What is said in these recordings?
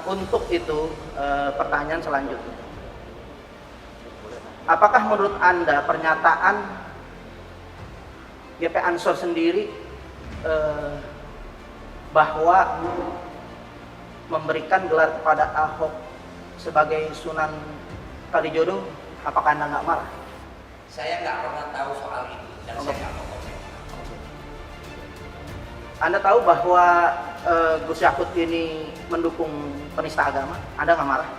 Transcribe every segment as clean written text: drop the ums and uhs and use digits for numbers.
Untuk itu pertanyaan selanjutnya, apakah menurut Anda pernyataan GP Ansor sendiri bahwa memberikan gelar kepada Ahok sebagai Sunan Kalijodo, apakah Anda nggak marah? Saya nggak pernah tahu soal itu dan saya nggak mau komen. Anda tahu bahwa Gus Yakut ini mendukung penista agama, Anda nggak marah?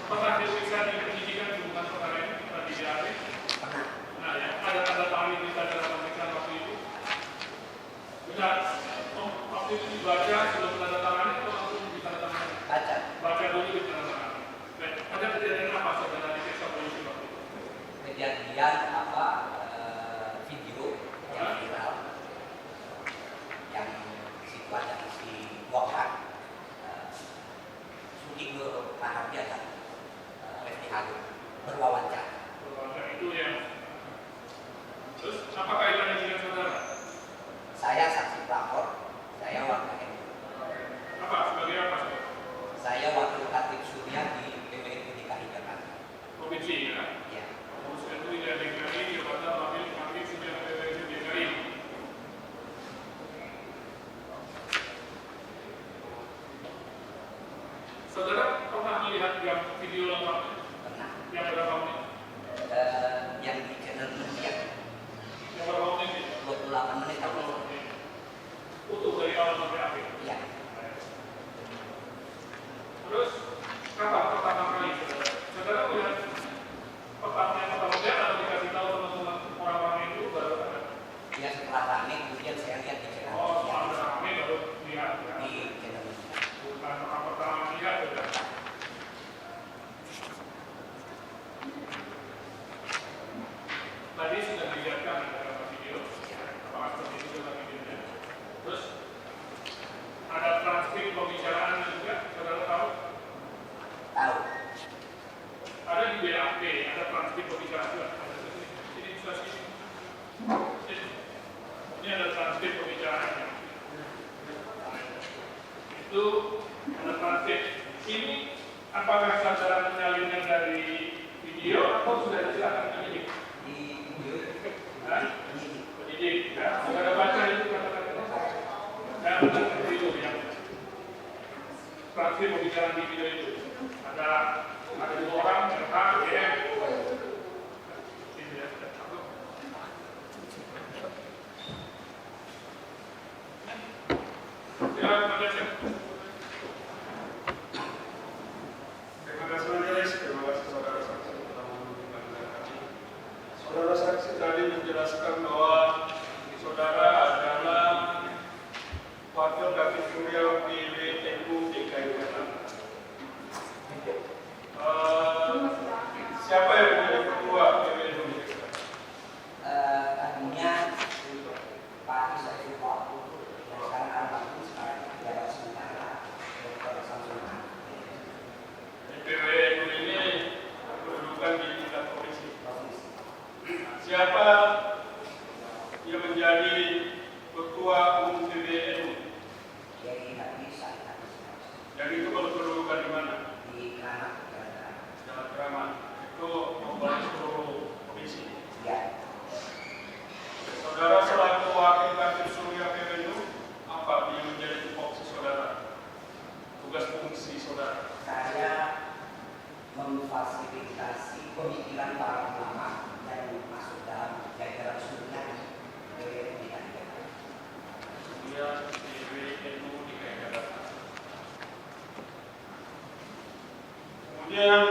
Pernah diperiksa di penyidikan hubungan perkara ini? Pernah dijalani? Pernah. Nah ya, ada tanda tangan di berita dalam pemeriksaan waktu itu? Benar, waktu itu dibaca sebelum tanda tangannya atau langsung ditandatangani? Baca. Baca dulu di tanda tangan. Baik, ada kejadian apa saudara diperiksa polisi waktu itu? Kejadian apa video yang viral yang situasi si Wokat Sudik Nur Rahardian Refni Harun berwawancara. Berwawancara itu yang terus apa kaitannya dengan saudara? Saya saksi pelapor, saya warga NU. Apa? Sebagai apa? Saudara? Saya wakil Khatib Surya di PPNU DKI Jakarta. Provinsi ya? Ya. Terus itu tidak DKI, jabatan wakil Khatib Surya PPNU DKI. Saudara pernah melihat video lengkapnya? Pernah. Yang berapa menit? Yang di channel media Yang berapa menit? 28 menit atau Utuh dari awal sampai akhir. ya. Terus kapan pertama kali saudara melihat yang pertama kali atau dikasih tahu teman-teman orang-orang itu baru ada? Ya setelah rame kemudian saya lihat di channel Oh, media. soal rame baru lihat ya. Di channel media. Bukan pertama lihat sudah. Tadi sudah dilihatkan dalam video, apakah seperti itu dalam videonya? Terus ada transkrip pembicaraan juga, saudara tahu? Tahu. Ada di BAP, ada transkrip pembicaraan juga. Ada di sini, sini bisa sini. Sini. Ini ada transkrip pembicaraannya. Itu ada transkrip. Ini apakah saudara menyalinnya dari video atau sudah disilakan penyidik? Di video Penyidik, ya. Saudara baca itu kata-kata. Ya, benar seperti itu ya. Transkrip pembicaraan di video itu. Ada dua orang, RH, GM. Ini ya, satu. Silakan baca. Terima kasih majelis, terima kasih saudara saksi telah menunjukkan kami. Saudara saksi tadi menjelaskan bahwa saudara adalah wakil Khatib Surya PPNU DKI Jakarta. Siapa yang menjadi ketua PPNU DKI Jakarta? tadinya Pak Isaifullah yang sekarang almarhum sekarang jabat sementara Dr. Samsudin. PPNU ini kedudukan di tingkat provinsi. Siapa yang menjadi ketua umum PPNU? Kiai Haji Said Haji Yang itu kalau kedudukan di mana? di Keramat Jakarta. Jalan Keramat. Itu membawa seluruh provinsi. Ya. Saudara selaku wakil Khatib Surya PPNU, apa yang menjadi tupoksi saudara? Tugas fungsi saudara? Saya memfasilitasi pemikiran para ulama yang masuk dalam jajaran sunnah PPNU DKI Jakarta. Surya PPNU DKI Jakarta. Kemudian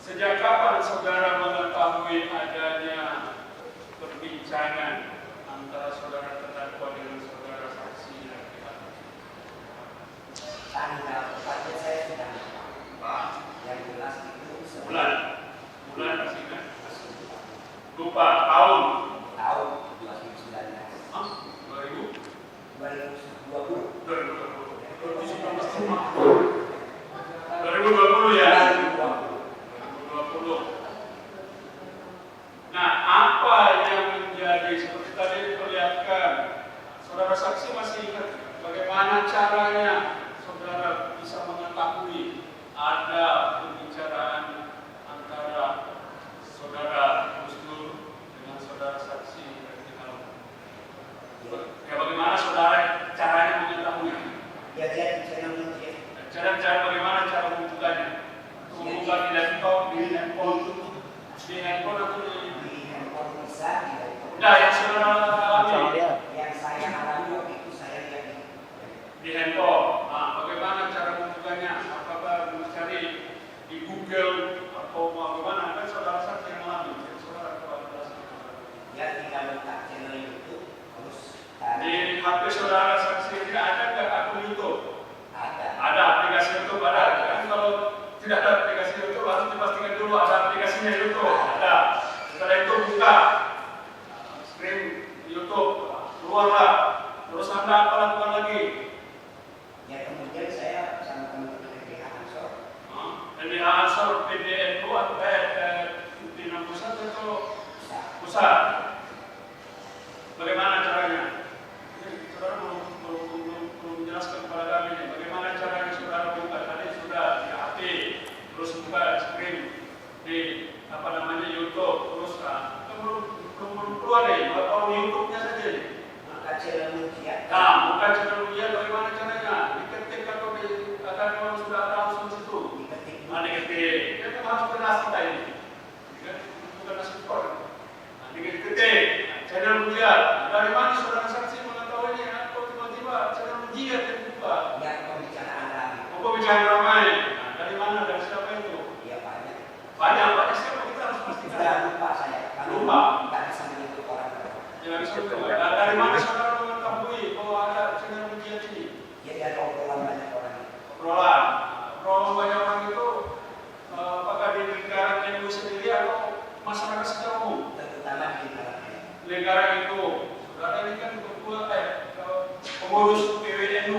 sejak kapan saudara mengetahui adanya perbincangan antara saudara terdakwa dengan saudara saksi dan pihak? Tanggal tepatnya saya sudah lupa. Yang jelas itu Bulan masih kan? Lupa tahun. tahun 2019. Hah? 2000? 2020. 2020 ya. 2020. Nah, apa yang menjadi seperti tadi diperlihatkan, saudara saksi masih ingat bagaimana caranya saudara bisa mengetahui ada pembicaraan antara saudara Gus Dur dengan saudara saksi Vertikal? Ya, bagaimana saudara caranya mengetahuinya? Ya dia di channel media. Cara bagaimana cara membukanya? Membuka di laptop, di handphone atau Di handphone bisa, di handphone. Nah, yang saudara alami Yang saya alami waktu itu saya lihat di handphone. Nah, bagaimana cara membukanya? Apakah mencari di Google atau bagaimana? Kan saudara saksi yang alami. Jadi saudara kepada dia tinggal letak channel YouTube terus di HP saudara saksi ini ada nggak akun YouTube? ada. Ada aplikasi YouTube ada. Kan kalau tidak ada aplikasi YouTube harus dipastikan dulu ada aplikasinya YouTube. Ada. Setelah itu buka screen YouTube, keluarlah. Terus Anda apa lakukan lagi? Ya kemudian saya sama teman-teman dari Ansor. Dari Ansor PDNU atau pimpinan pusat atau Bisa. pusat? Bagaimana caranya? Ini saudara belum menjelaskan kepada kami ini. Bagaimana caranya saudara buka? Tadi sudah di HP, terus buka screen di YouTube, terus belum keluar deh, kalau YouTube-nya saja nih. Maka channel media. Nah, bukan channel media, bagaimana caranya? Diketik atau akan memang sudah ada langsung situ? Diketik. Nah, diketik. Kan harus beras kita ini. Kan bukan nasi kor. Nah, diketik. Channel media. Dari mana saudara saksi mengetahuinya? Atau tiba-tiba channel media yang dibuka? Ya pembicaraan ramai. Pembicaraan ramai. Nah, dari mana? Dari siapa itu? Ya banyak. Banyak siapa kita harus pastikan. Sudah lupa saya. Kami Lupa. Tidak bisa menyebut orang. Jangan disebut. Nah, dari mana saudara mengetahui bahwa ada channel media ini? Ya dari obrolan banyak orang. Obrolan banyak orang itu apakah di lingkaran NU sendiri atau masyarakat secara umum? Terutama di lingkaran. Lingkaran itu, saudara ini kan ketua pengurus PWNU.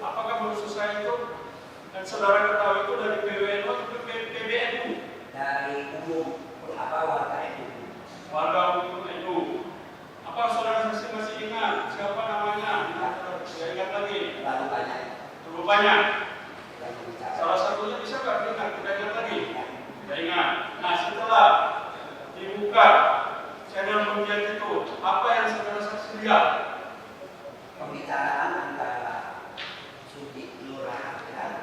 Apakah pengurus saya itu dan saudara ketahui itu dari PWNU atau PBNU? Dari umum warga itu. Warga umum NU. Apa saudara masih ingat siapa namanya? Tidak ingat lagi. Terlalu banyak. Terlalu banyak. Yang berbicara. Salah satunya bisa nggak ingat? Tidak ingat lagi. Tidak ingat. Nah, setelah dibuka channel media itu, apa yang saudara saksi lihat? Pembicaraan antara Sudi Nur Rahman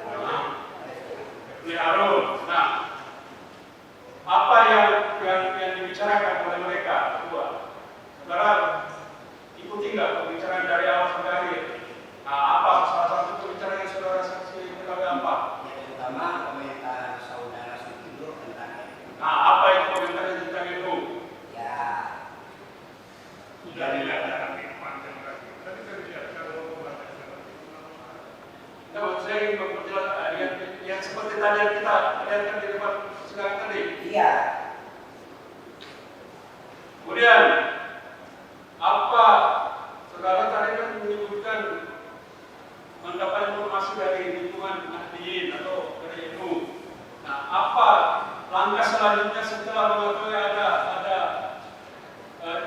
Ini Harun. Nah, apa yang dibicarakan oleh mereka berdua? Saudara ikuti nggak pembicaraan dari awal sampai akhir? Nah, apa salah satu pembicaraan yang saudara saksi ketahui apa? yang terutama komentar saudara Sudi Nur tentang Nah, apa yang komentarnya tentang itu? ya Sudah dilihat panjang lagi. Tadi kan lihat kalau nah, maksud saya ingin memperjelas yang seperti tadi yang kita lihatkan di depan sekarang tadi. iya. Kemudian apa saudara tadi kan menyebutkan mendapat informasi dari lingkungan Nahdien atau dari NU. Nah, apa langkah selanjutnya setelah mengetahui ada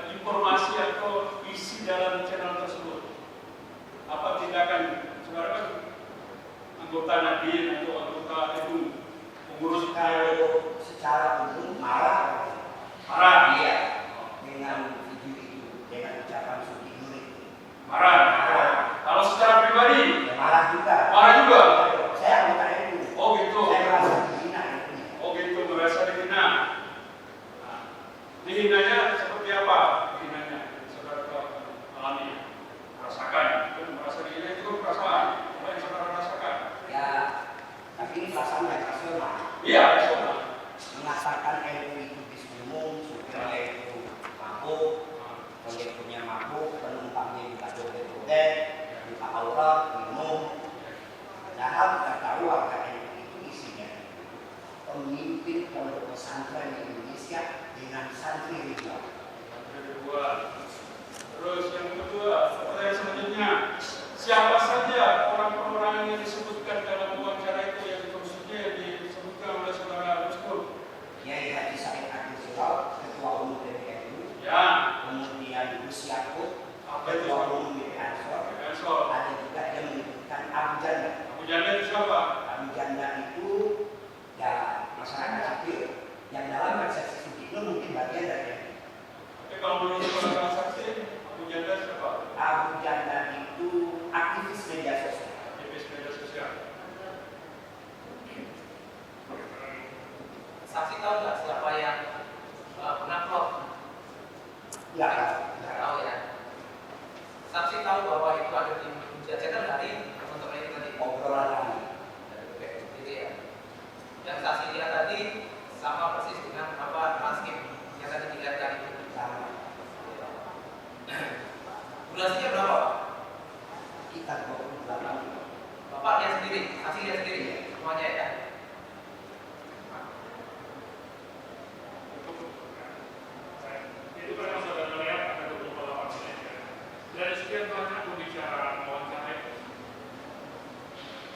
informasi atau isi dalam channel tersebut? Apa tindakan saudara kan anggota Nahdien atau anggota NU pengurus Kalau secara umum marah marah? iya dengan video itu dengan ucapan Sudi Nur itu Marah. Kalau secara pribadi, ya marah juga. marah juga. Saya anggota NU. Oh gitu. Saya merasa dihina itu. Oh gitu, merasa dihina. Nah, dihinanya seperti apa? Dihinanya, saudara alami, rasakan. Merasa dihina itu kan perasaan. Apa yang saudara rasakan? Ya tapi ini perasaan yang rasional. Iya, rasional. Mengatakan NU itu bis umum, supirnya itu mabuk, proyeknya mabuk, penumpangnya juga joget-joget, buka aurat, minum. Padahal kita tahu warga NU itu isinya pemimpin pondok pesantren di Indonesia dengan santri ribuan. Yang kedua. Terus yang kedua, pertanyaan selanjutnya. siapa saja orang-orang yang disebutkan dalam wawancara itu yang maksudnya yang disebutkan oleh saudara Gustur? Kiai Haji Said Akil Sirot, Ketua Umum PBNU, Ya, kemudian Gus Yakut, apa itu? Ketua Umum BP Ansor, Ansor. ada juga yang menyebutkan Abu Janda. Abu Janda itu siapa? Abu Janda itu ya masyarakat sipil yang dalam persepsi Sugino mungkin bagian dari NU. Tapi kalau menurut saudara saksi, Abu Janda siapa? Abu Janda itu aktivis media sosial. Aktivis media sosial. Saksi tahu nggak siapa yang mengupload? Ya, Nggak tahu ya. Saksi tahu bahwa itu ada di cetak dari teman-teman ini tadi. obrolan kami. Gitu ya. Yang saksi lihat tadi sama persis dengan apa transkrip yang tadi dilihatkan itu. Sama. Durasinya berapa, Pak? Kita 28. Bapak lihat sendiri, saksi lihat sendiri semuanya ya. Itu karena saudara lihat ada 28 menit. Dari sekian banyak pembicaraan wawancara itu,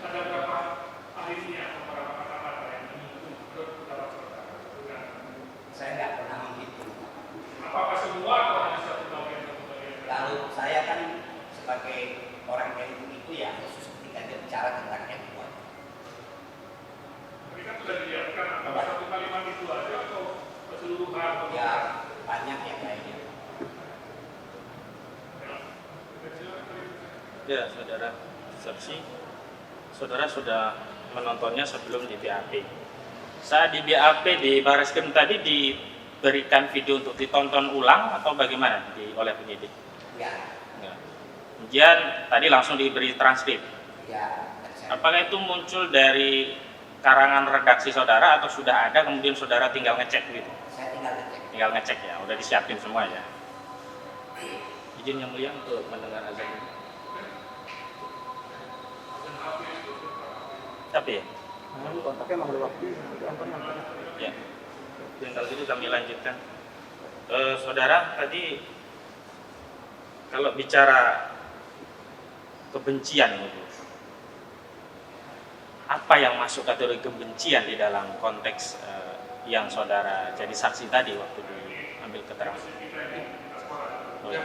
ada berapa akhirnya beberapa kata-kata yang menyinggung dalam saudara? Bukan. Saya nggak pernah menghitung. Apakah semua atau hanya satu bagian? Lalu saya kan sebagai orang NU itu ya khusus ketika dia bicara tentang NU. Tapi kan sudah dilihatkan apakah satu kalimat itu aja atau keseluruhan? Ya banyak ya kayaknya. Ya, saudara saksi, saudara sudah menontonnya sebelum di BAP. Saat di BAP di Barreskrim tadi diberikan video untuk ditonton ulang atau bagaimana oleh penyidik? Ya, Ya. Kemudian tadi langsung diberi transkrip. ya. Dan saya, Apakah itu muncul dari karangan redaksi saudara atau sudah ada kemudian saudara tinggal ngecek gitu? saya tinggal ngecek. Tinggal ngecek ya, udah disiapin semua ya. Izin yang mulia untuk mendengar azan ini. Tapi ya? Kontaknya emang udah waktu. Ya, tinggal itu kami lanjutkan. Saudara tadi kalau bicara kebencian itu, apa yang masuk kategori kebencian di dalam konteks yang saudara jadi saksi tadi waktu diambil keterangan? Oh, ya.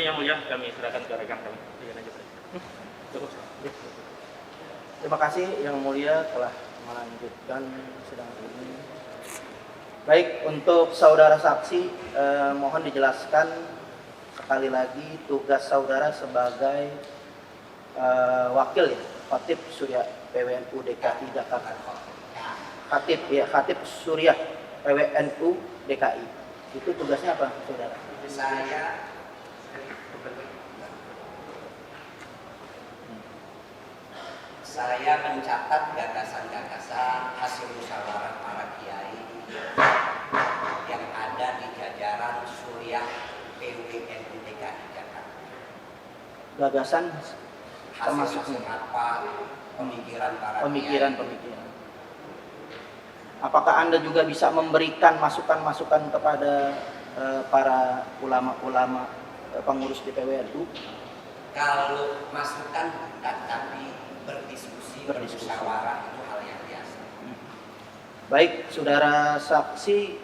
ini yang mulia, kami serahkan ke rekan kami. Cukup. Terima kasih Yang Mulia telah melanjutkan sidang ini. Baik, untuk saudara saksi, mohon dijelaskan sekali lagi tugas saudara sebagai wakil ya, Khatib Suriah PWNU DKI Jakarta. Khatib Suriah PWNU DKI. Itu tugasnya apa, saudara? Saya mencatat gagasan-gagasan hasil musyawarah para kiai yang ada di jajaran Suriah PWNU DKI Jakarta. Gagasan Hasil termasuk rapat, pemikiran para pemikiran. kiai. Apakah Anda juga bisa memberikan masukan-masukan kepada para ulama-ulama pengurus di PWNU? Kalau masukan bukan, tapi berdiskusi. Bermusyawarah itu hal yang biasa. Baik, saudara saksi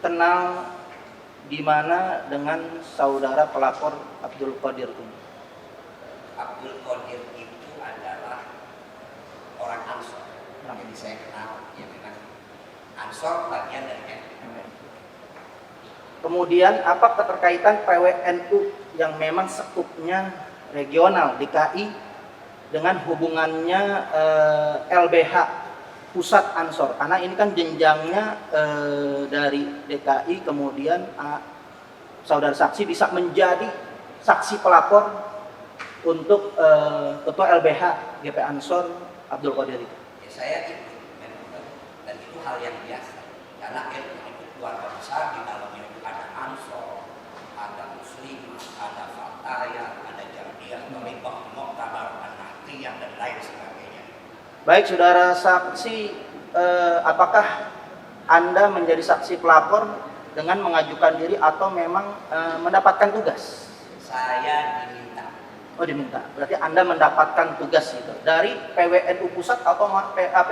kenal di mana dengan saudara pelapor Abdul Qadir ini? Abdul Qadir itu adalah orang Ansor. Jadi saya kenal, ya memang Ansor bagian dari NU. Kemudian apa keterkaitan PWNU yang memang sekupnya regional DKI dengan hubungannya LBH Pusat Ansor? Karena ini kan jenjangnya dari DKI, kemudian saudara saksi bisa menjadi saksi pelapor untuk ketua LBH GP Ansor Abdul Qadir itu. Ya, saya ikut memang, dan itu hal yang biasa. Karena NU itu keluarga besar, di dalamnya itu ada Ansor, ada Muslimah, ada Fatayah, ada Jamiyah, Toribah, Moktabar, An-Nahdiyah, dan lain sebagainya. Baik, saudara saksi, apakah Anda menjadi saksi pelapor dengan mengajukan diri atau memang mendapatkan tugas? Saya diminta. Oh, diminta. Berarti Anda mendapatkan tugas itu dari PWNU Pusat atau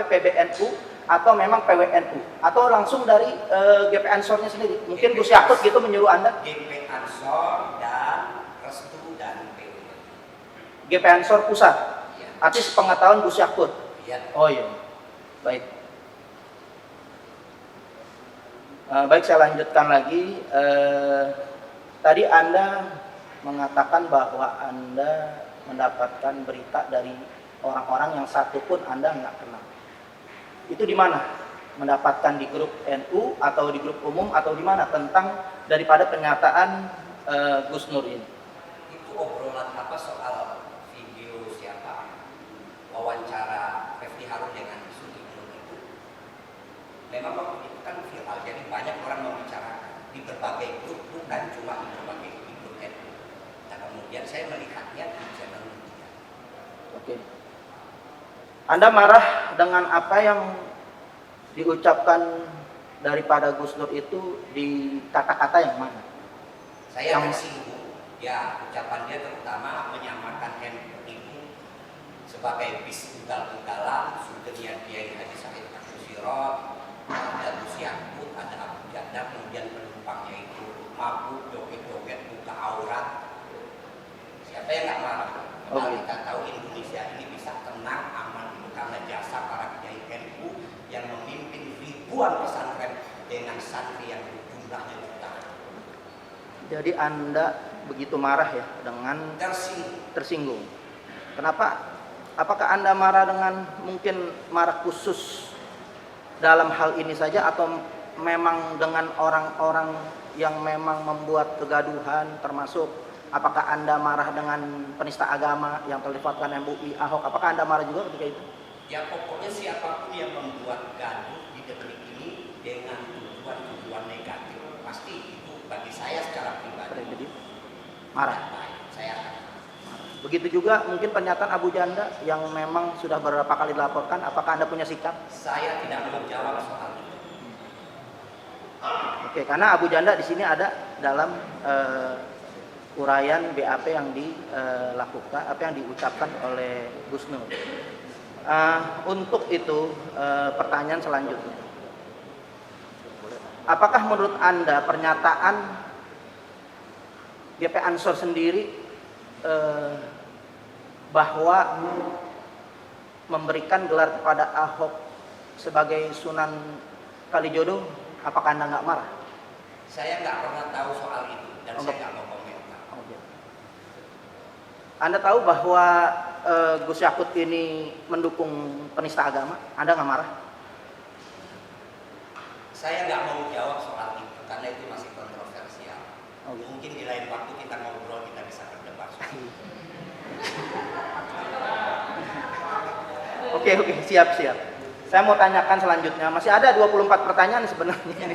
PBNU atau memang PWNU atau langsung dari GP Ansornya sendiri? Mungkin Gus Yakut gitu menyuruh Anda? GP Ansor dan restu dari PWNU. GP Ansor Pusat. Ya. Artinya sepengetahuan Gus Yakut. Ya. Oh iya. Baik. Baik, saya lanjutkan lagi. Tadi Anda mengatakan bahwa Anda mendapatkan berita dari orang-orang yang satu pun Anda nggak kenal. Itu di mana? Mendapatkan di grup NU atau di grup umum atau di mana tentang daripada pernyataan Gus Nur ini? Itu obrolan apa soal video siapa? Wawancara Refdi Harun dengan Sudi Nur itu. Memang waktu itu kan viral, jadi banyak orang membicarakan di berbagai grup, bukan cuma di berbagai grup NU. Nah, kemudian saya melihatnya di channel media. Oke. Anda marah dengan apa yang diucapkan daripada Gus Nur itu di kata-kata yang mana? Saya tersinggung, ya ucapan dia terutama menyamakan NU itu sebagai bis ugal-ugalan, sumbernya Kiai Haji Said Akhil Sirot, ada Gus Yakut, ada Abu Janda, kemudian penumpangnya itu mabuk, joget-joget, buka aurat. Siapa yang nggak marah? Karena kita tahu Indonesia ini bisa tenang, aman itu karena jasa para kiai NU yang memimpin ribuan pesantren dengan santri yang jumlahnya jutaan. Jadi Anda begitu marah ya dengan tersinggung. Kenapa? Apakah Anda marah dengan mungkin marah khusus dalam hal ini saja atau memang dengan orang-orang yang memang membuat kegaduhan, termasuk apakah Anda marah dengan penista agama yang terlibatkan MUI, Ahok? Apakah Anda marah juga ketika itu? Ya pokoknya siapapun yang membuat gaduh di negeri ini dengan tujuan-tujuan negatif, pasti itu bagi saya secara pribadi marah. Saya Begitu juga mungkin pernyataan Abu Janda yang memang sudah beberapa kali dilaporkan. Apakah Anda punya sikap? Saya tidak mau jawab soal itu. Oke, karena Abu Janda di sini ada dalam uraian BAP yang dilakukan, apa yang diucapkan oleh Gus Nur. Untuk itu pertanyaan selanjutnya, apakah menurut Anda pernyataan GP Ansor sendiri bahwa memberikan gelar kepada Ahok sebagai Sunan Kalijodo, apakah Anda nggak marah? Saya nggak pernah tahu soal itu dan saya nggak mau komentar. Anda tahu bahwa Gus Yakut ini mendukung penista agama, Anda nggak marah? Saya nggak mau jawab soal itu karena itu masih kontroversial. Mungkin di lain waktu kita ngobrol, kita bisa berdebat. Oke, siap. Saya mau tanyakan selanjutnya. Masih ada 24 pertanyaan sebenarnya.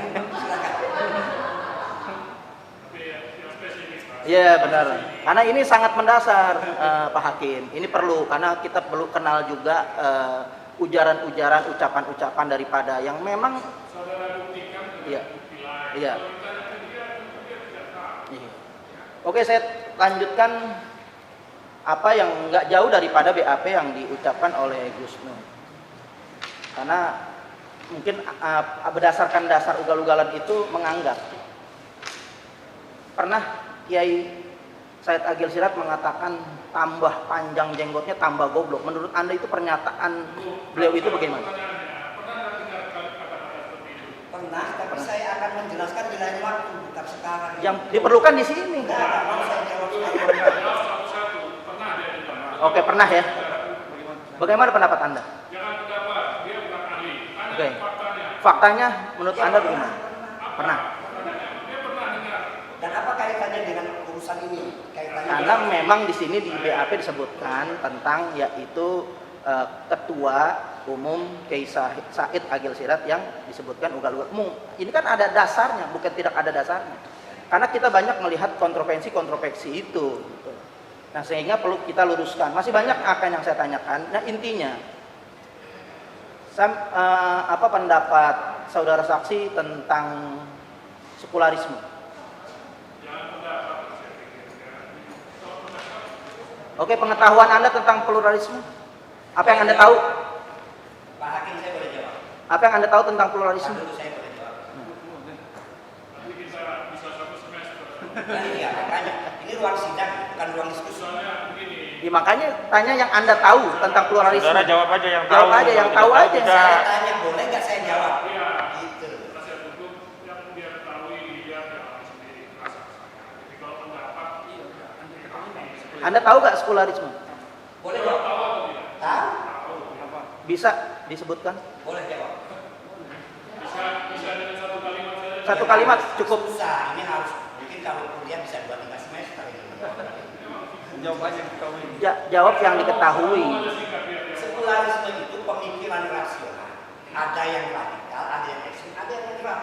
Iya benar. Karena ini sangat mendasar, Pak Hakim. Ini perlu karena kita perlu kenal juga ujaran-ujaran, ucapan-ucapan daripada yang memang. Iya. Oke, saya lanjutkan apa yang nggak jauh daripada BAP yang diucapkan oleh Gus Nur. Karena mungkin berdasarkan dasar ugal-ugalan itu menganggap pernah Kiai Said Agil Sirat mengatakan tambah panjang jenggotnya tambah goblok. Menurut Anda itu pernyataan beliau itu bagaimana? Pernah, tapi saya akan menjelaskan di lain waktu, bukan sekarang. Yang diperlukan di sini. Nggak mau saya jawab sekarang. Oke, pernah ya. Bagaimana pendapat Anda? Jangan pendapat, dia bukan ahli. Tanya Oke. faktanya. Faktanya menurut Anda bagaimana? Pernah. Dia pernah dengar. Dan apa kaitannya dengan urusan ini? Kaitannya Karena memang di sini di BAP disebutkan tentang yaitu Ketua Umum Kiai Said Agil Sirat yang disebutkan ugal-ugal. Ini kan ada dasarnya, bukan tidak ada dasarnya. Karena kita banyak melihat kontroversi itu. Nah, sehingga perlu kita luruskan. Masih banyak apa yang saya tanyakan. Nah, intinya apa pendapat saudara saksi tentang sekularisme? Oke, pengetahuan Anda tentang pluralisme? Apa yang Anda tahu? Pak Hakim, saya boleh jawab. Apa yang Anda tahu tentang pluralisme? Dulu saya boleh jawab. Nanti kita bisa satu semester. Nah, iya, makanya ini ruang sidang, bukan ruang diskusi. Soalnya begini, Ya, makanya tanya yang Anda tahu tentang pluralisme. Saudara jawab aja yang tahu. Jawab aja yang tahu aja. Saya tanya, boleh nggak saya jawab? Iya. Gitu. penasihat hukum yang dia ketahui dia alami sendiri rasa. Jadi kalau pendapat, Anda tahu nggak sekularisme? Boleh jawab? tahu atau tidak? Tahu? Bisa disebutkan? Boleh jawab. Bisa dengan satu kalimat saja. Satu kalimat cukup. Susah, ini harus mungkin kalau kuliah bisa 2-3 semester ini. Jawab yang diketahui. Sekularisme itu pemikiran rasional. Ada yang radikal, ada yang ekstrem, ada yang moderat.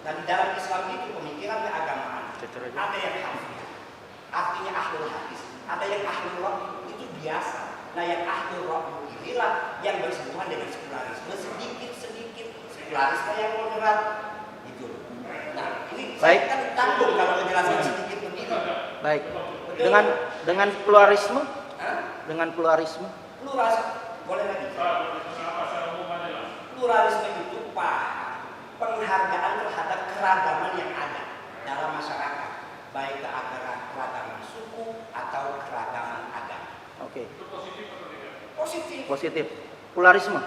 Nah, di dalam Islam itu pemikiran keagamaan. Ada yang harfiah, artinya ahlul hadis. Ada yang ahlul wahyu, itu biasa. Nah, yang ahlul wahyu inilah yang bersentuhan dengan sekularisme sedikit-sedikit. Sekularisme yang moderat, gitu. Nah, ini Baik. saya kan tanggung kalau menjelaskan sedikit begini. Baik. Betul. Dengan pluralisme? Hah? Dengan pluralisme? Pluralisme, boleh lagi? Pluralisme itu Pak, penghargaan terhadap keragaman yang ada dalam masyarakat, baik keragaman suku atau keragaman agama. Oke. Positif. Positif. Pluralisme.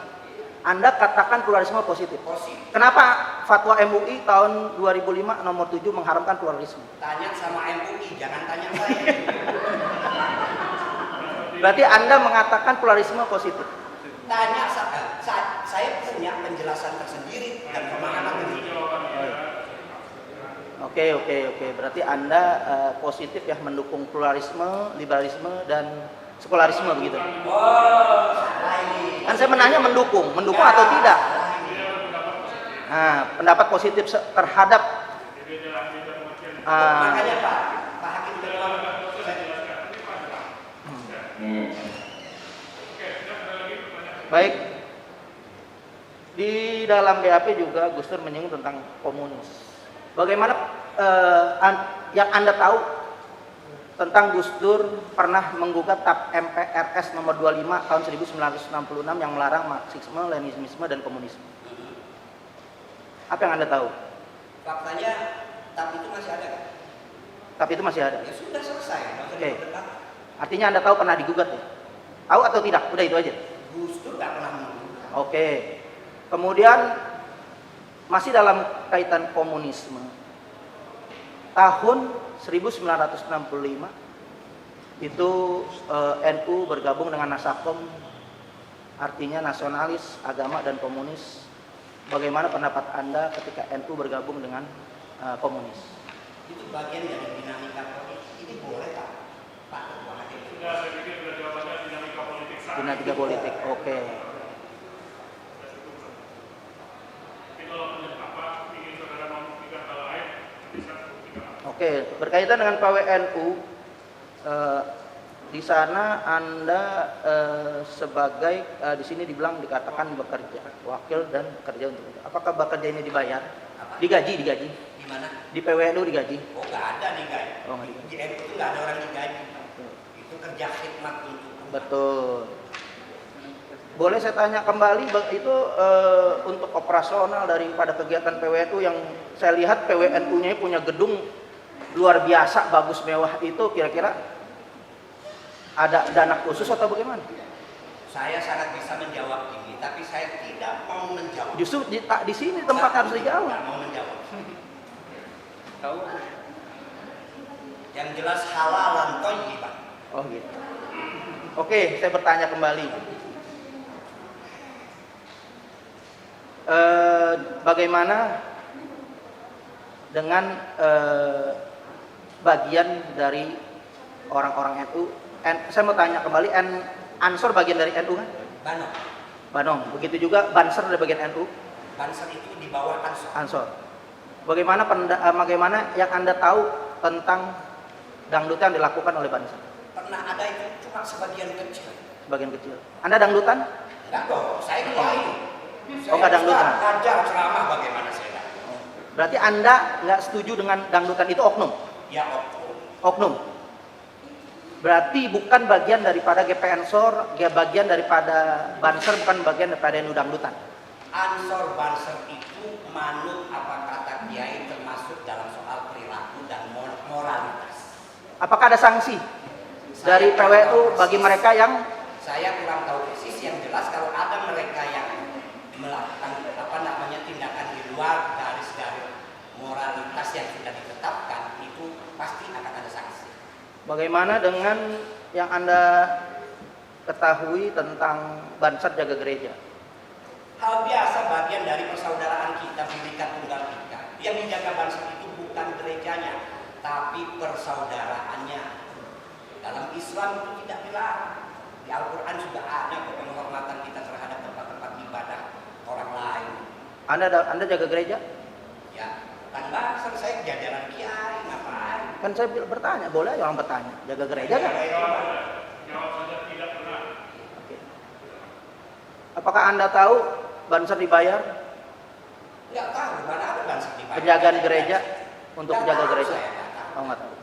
Anda katakan pluralisme positif. Positif. Kenapa fatwa MUI tahun 2005 nomor 7 mengharamkan pluralisme? Tanya sama MUI, jangan tanya saya. Berarti Anda mengatakan pluralisme positif. Tanya saya punya penjelasan tersendiri dan pemahaman tersendiri. Oke. Berarti Anda positif ya mendukung pluralisme, liberalisme dan sekularisme begitu. Oh, salah ini. Kan saya menanya mendukung atau tidak? Nah, pendapat positif terhadap Makanya Pak Hakim Ketua, baik. Di dalam BAP juga Gus Dur menyinggung tentang komunis. Bagaimana yang Anda tahu tentang Gus Dur pernah menggugat TAP MPRS nomor 25 tahun 1966 yang melarang Marxisme, Leninisme dan komunisme. Apa yang Anda tahu? faktanya TAP itu masih ada kan? Tapi itu masih ada. Ya sudah selesai. Nggak usah Oke. diperdebatkan. Artinya Anda tahu pernah digugat ya? Tahu atau tidak? Udah itu aja. Gus Dur nggak pernah menggugat. Oke. Kemudian masih dalam kaitan komunisme. Tahun 1965 itu NU bergabung dengan Nasakom, artinya nasionalis, agama dan komunis. Bagaimana pendapat Anda ketika NU bergabung dengan komunis? Itu bagian dari dinamika politik. Ini boleh Pak? Pak Ketua Majelis. Sudah, saya pikir sudah jawabannya dinamika politik saat Dinamika politik. Oke. Tapi kalau ingin saudara membuktikan hal lain, bisa buktikan. Oke, berkaitan dengan PWNU, di sana Anda sebagai di sini dibilang dikatakan bekerja, wakil dan bekerja untuk. Apakah bekerja ini dibayar? Apa? Digaji. Di mana? Di PWNU digaji. Oh nggak ada nih guys. Oh, nggak digaji. Di NU itu nggak ada orang digaji. Itu kerja khidmat untuk. Betul. Boleh saya tanya kembali, itu untuk operasional daripada kegiatan PWNU yang saya lihat PWNU-nya punya gedung luar biasa, bagus, mewah, itu kira-kira ada dana khusus atau bagaimana? Saya sangat bisa menjawab ini, tapi saya tidak mau menjawab. Justru di sini tempat harus dijawab. Tidak mau menjawab. Tahu? Yang jelas halalan thayyibah. Oh gitu. Oke, saya bertanya kembali. Bagaimana dengan bagian dari orang-orang NU? Saya mau tanya kembali, Ansor bagian dari NU kan? Banong. Begitu juga Banser dari bagian NU? Banser itu di bawah Ansor. Ansor. Bagaimana yang Anda tahu tentang dangdutan yang dilakukan oleh Banser? Pernah ada itu cuma sebagian kecil. Sebagian kecil. Anda dangdutan? Enggak dong, saya kiai. Oh, nggak dangdutan? Ajar ceramah bagaimana saya nggak? Berarti Anda nggak setuju dengan dangdutan itu oknum? Ya oknum. Oknum. Berarti bukan bagian daripada GP Ansor, bagian daripada Banser, bukan bagian daripada NU dangdutan. Ansor Banser itu manut apa kata kiai termasuk dalam soal perilaku dan moralitas. Apakah ada sanksi dari PWNU bagi mereka yang Saya kurang tahu persis, yang jelas kalau ada mereka yang melakukan tindakan di luar garis-garis moralitas yang sudah ditetapkan, itu pasti akan ada sanksi. bagaimana dengan yang Anda ketahui tentang Banser jaga gereja? Hal biasa, bagian dari persaudaraan kita, Bhinneka Tunggal Ika. Yang dijaga Banser itu bukan gerejanya, tapi persaudaraannya. Dalam Islam itu tidak dilarang. Di Al-Quran juga ada penghormatan kita terhadap tempat-tempat ibadah orang lain. Anda jaga gereja? Ya, bukan Banser, saya jajaran kiai, ngapain? Kan saya bertanya, boleh orang bertanya, jaga gereja kan? Jawab saja tidak pernah. Oke. Apakah Anda tahu Banser dibayar Nggak tahu, mana ada Banser di penjagaan gereja untuk Nggak menjaga tahu, gereja? saya nggak tahu. Oh, nggak tahu.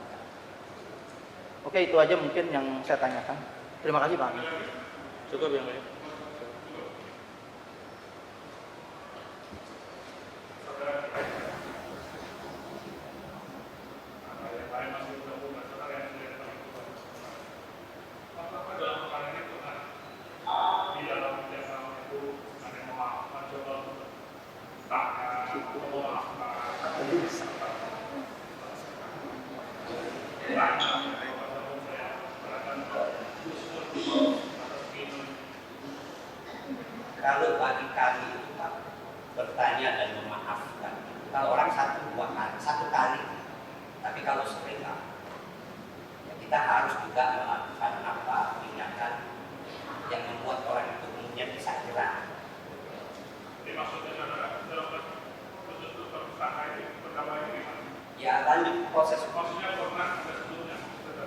Oke, itu aja mungkin yang saya tanyakan. Terima kasih Pak. Cukup yang mulia. Kalau bagi kami itu Pak, bertanya dan memaafkan. Kalau orang satu kali, tapi kalau sering Pak, ya kita harus juga melakukan tindakan yang membuat orang itu kemudian bisa jerah. Jadi maksudnya saudara dalam bentuk tersangka ini pertama ini gimana? Ya lanjut proses. Maksudnya pernah ada sebelumnya.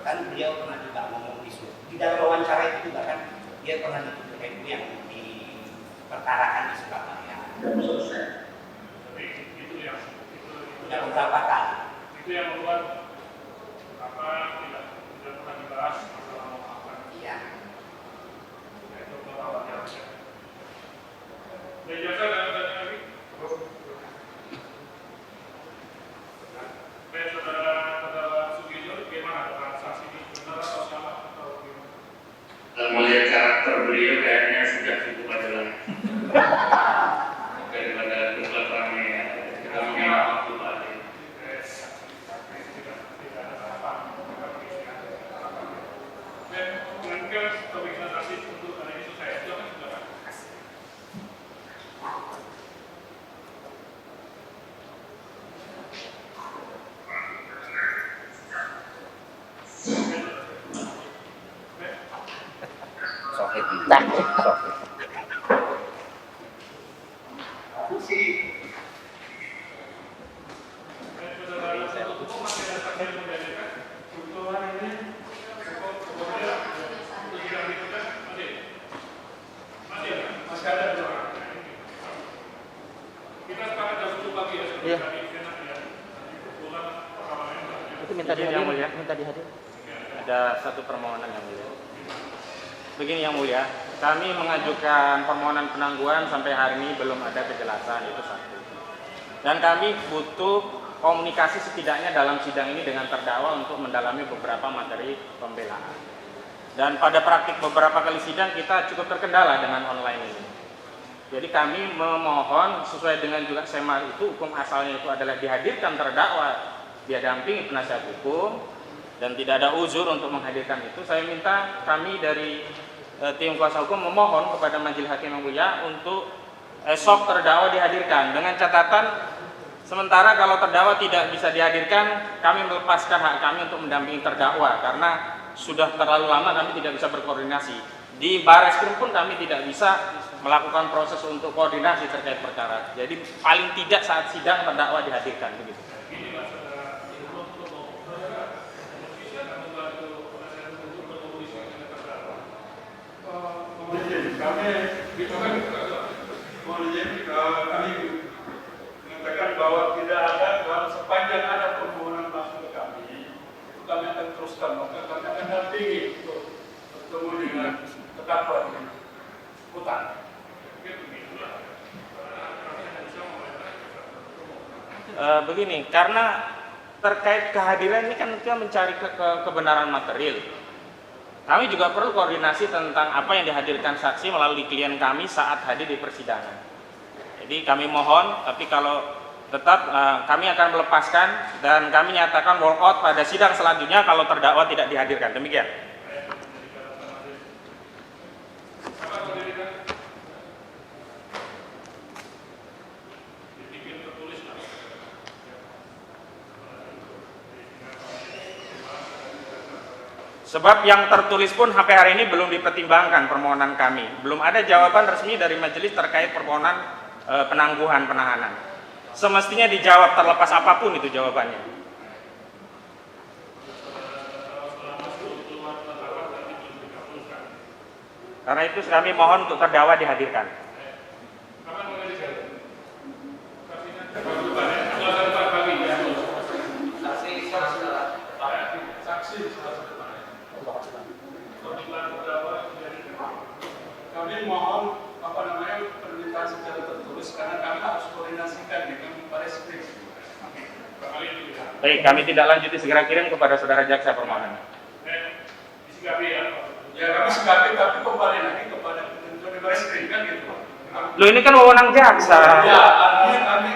Kan beliau pernah juga ngomong di dalam wawancara itu juga kan dia pernah dituduh itu yang diperkarakan di Surabaya. Tapi itu yang Sudah beberapa kali. itu yang membuat tidak pernah dibahas masalah memaafkan. Iya. Itu pengetahuan yang ada. Dan jasa dan lagi. Baik saudara Sugi Iya. Itu minta Izin yang mulia. dihadir, minta dihadir. Ada satu permohonan yang mulia. Begini yang mulia, kami mengajukan permohonan penangguhan sampai hari ini belum ada kejelasan, itu satu. Dan kami butuh komunikasi setidaknya dalam sidang ini dengan terdakwa untuk mendalami beberapa materi pembelaan. Dan pada praktik beberapa kali sidang kita cukup terkendala dengan online ini. Jadi kami memohon sesuai dengan juga SEMA itu, hukum asalnya itu adalah dihadirkan terdakwa, dia dampingi penasihat hukum, dan tidak ada uzur untuk menghadirkan itu. Saya minta kami dari tim kuasa hukum memohon kepada Majelis Hakim yang mulia untuk esok terdakwa dihadirkan dengan catatan sementara kalau terdakwa tidak bisa dihadirkan, kami melepaskan hak kami untuk mendampingi terdakwa karena sudah terlalu lama kami tidak bisa berkoordinasi. Di Bareskrim pun kami tidak bisa melakukan proses untuk koordinasi terkait perkara. Jadi paling tidak saat sidang terdakwa dihadirkan begitu. Kami mengatakan bahwa tidak ada, sepanjang ada permohonan masuk ke kami, kami akan teruskan, maka kami akan dampingi untuk bertemu dengan terdakwa di hutan. Begini, karena terkait kehadiran ini kan kita mencari kebenaran material. Kami juga perlu koordinasi tentang apa yang dihadirkan saksi melalui klien kami saat hadir di persidangan. Jadi kami mohon, tapi kalau tetap kami akan melepaskan dan kami nyatakan walk out pada sidang selanjutnya kalau terdakwa tidak dihadirkan. Demikian. Sebab yang tertulis pun sampai hari ini belum dipertimbangkan permohonan kami. Belum ada jawaban resmi dari majelis terkait permohonan penangguhan penahanan. Semestinya dijawab terlepas apapun itu jawabannya. Karena itu kami mohon untuk terdakwa dihadirkan. Kami mohon permintaan secara tertulis karena kami harus koordinasikan dengan Bareskrim. Baik, kami tidak lanjuti, segera kirim kepada saudara jaksa permohonan. Disikapi ya. Ya kami sikapi tapi kembali lagi kepada ketentuan Bareskrim kan gitu. Loh ini kan wewenang jaksa. Ya, artinya kami